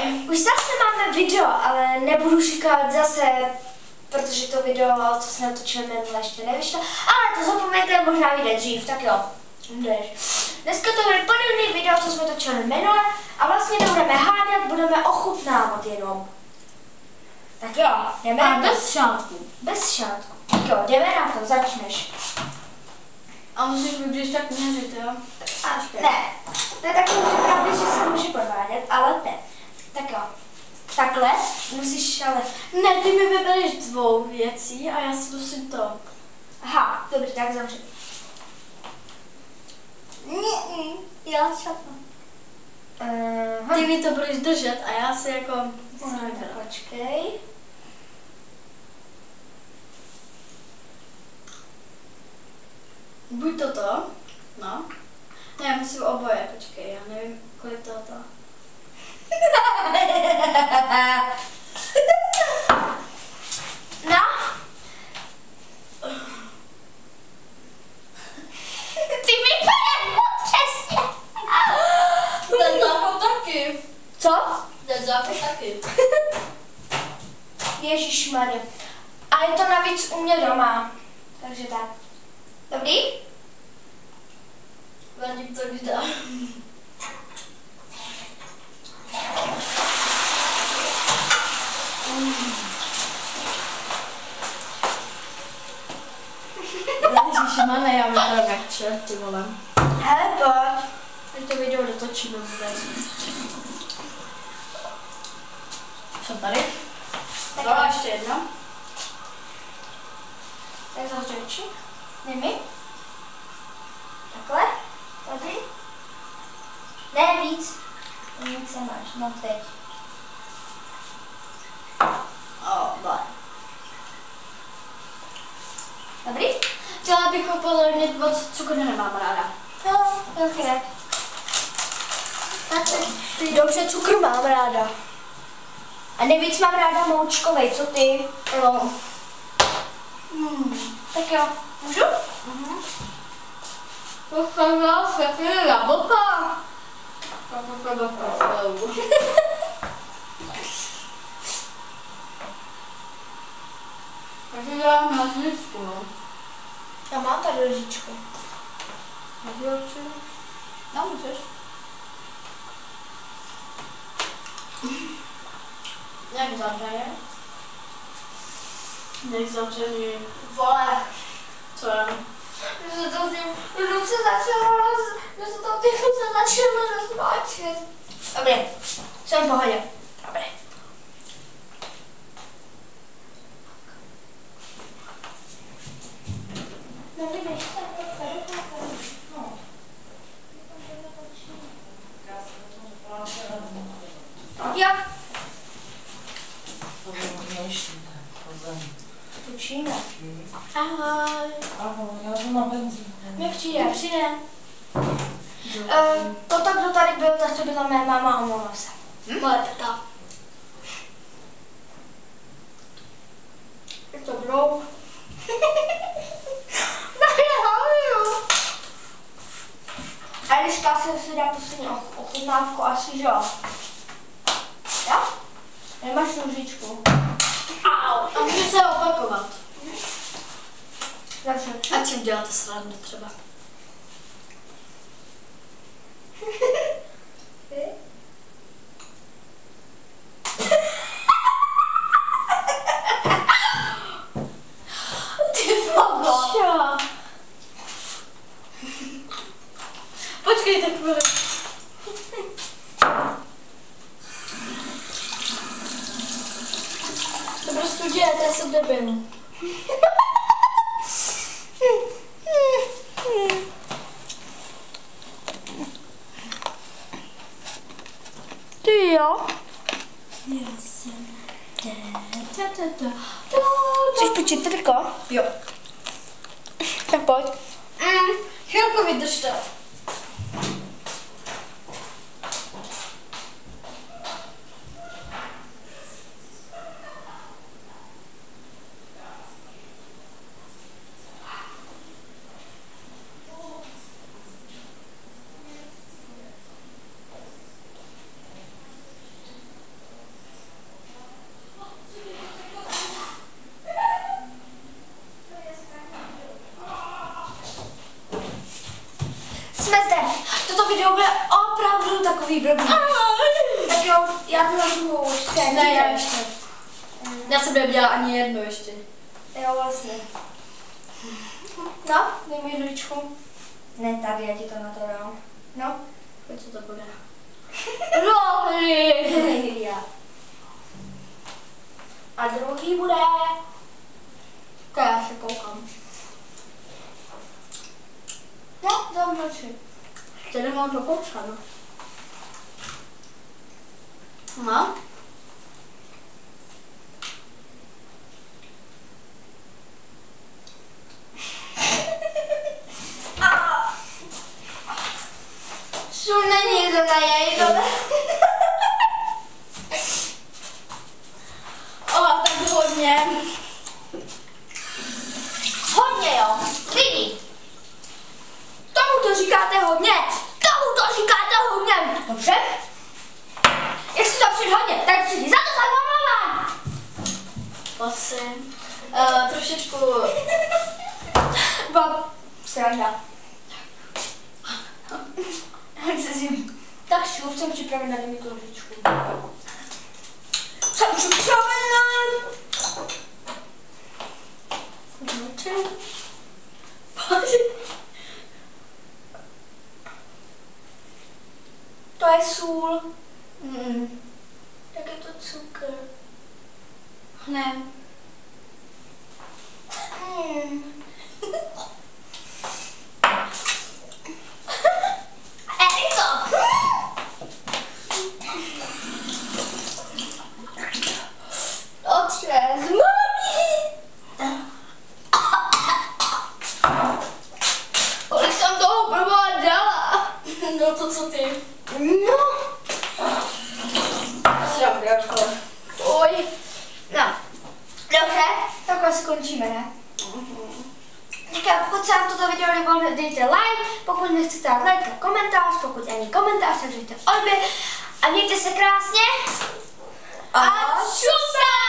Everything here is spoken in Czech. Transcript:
Už zase máme video, ale nebudu říkat zase, protože to video, co jsme natočili minule, ještě nevyšlo. Ale to zapomeňte, možná vyjde dřív, tak jo. Dneska to bude podobný video, co jsme točili minule a vlastně nebudeme hádat, budeme ochutnávat jenom. Tak jo, jdeme A na to. bez šátku. Bez šátku. Tak jo, jdeme na to, začneš. A musíš mi když tak měřit, jo? Ne, to je takový pravda, že se může podvádět, ale ne. Tak jo, takhle musíš ale... Ne, ty mi vybereš 2 věcí a já si musím to. Aha, dobrý, tak zavři. Já šatnu. Ty mi to budeš držet a já si jako... Počkej. Buď toto, no. Ne, já musím oboje, počkej, já nevím, kolik toto. No. Ty vypadáš přesně. Ten záchod taky. Co? Ten záchod taky. Ježišmarja. A je to navíc u mě doma. Takže tak. Dobrý? Vadím to vydá. Ježišmane, já vypadám jak čert, ty vole. Hele, pojď. Teď to video dotočíme vůbec. Jsem tady? Tak No, ještě jedna. Tak zavři oči. Dej mi. Takhle. Tady. Ne, víc. Víc nemáš. No teď. Bye. Dobrý? Chtěla bych upozornit, moc cukru nemám ráda. No, dobře. Dobře, cukr mám ráda. A nejvíc mám ráda moučkovej, co ty? Jo. Tak jo, můžu? Postavila se ty jablka. Takže dělám na zlíčku, no. Já mám tady lžičku. No, můžeš. Jak zavřeně? Jak zavřeně? Vole. Co je? Že se to začalo rozváčet. Dobrý, jsem v pohodě. Dobrý. Jo. Učíme. Ahoj. Ahoj, já jdu na benzín. Mě přijde. Toto, kdo tady byl, tak to byla mé máma, omlouvám se. Moje teta. Je to brouk. A Eliška si dá poslední ochutnávku asi, že jo? Jo? Nemáš nožičku. Au. A může se opakovat. Dobře. Ať si uděláte srandu třeba. Ty bogo. Čo? Počkej, tak chvíli. To prostě děláte, já jsem debil. Ty jo? Já jsem Chceš počít triko? Jo. Tak pojď. Chvilku vydržte. takový blbý. Tak jo, já tu na druhou ještě. Ne, já ještě. Já jsem neměla ani jedno ještě. Jo, vlastně. No, dej mi žličku. Ne, tady, já ti to na to dám. No. Pojď, co to bude. Rohy! A druhý bude... To já se koukám. No, zamlčí. Ještě nemám to koukáno. No. Šum není to na jajko. Tak hodně. Hodně jo, lidi. Tomu to říkáte hodně. Tomu to říkáte hodně. Dobře? Jestli to přijde hodně, tak si za to zavolám. Prosím. Trošičku. Vám sranda. Tak šup, jsem připravena na mít ložičku. Jsem připravena. To je sůl. Tak je to cukr. Ne. Eriko! Otřes, Kolik jsem toho proboha dala? No to co ty? No. Srabrako. Oj. No. Dobře, takhle skončíme, ne? Tak jo, pokud se vám toto video líbilo, dejte like, pokud nechcete dát like, tak komentář, pokud ani komentář, tak dejte odběr a mějte se krásně a čusa!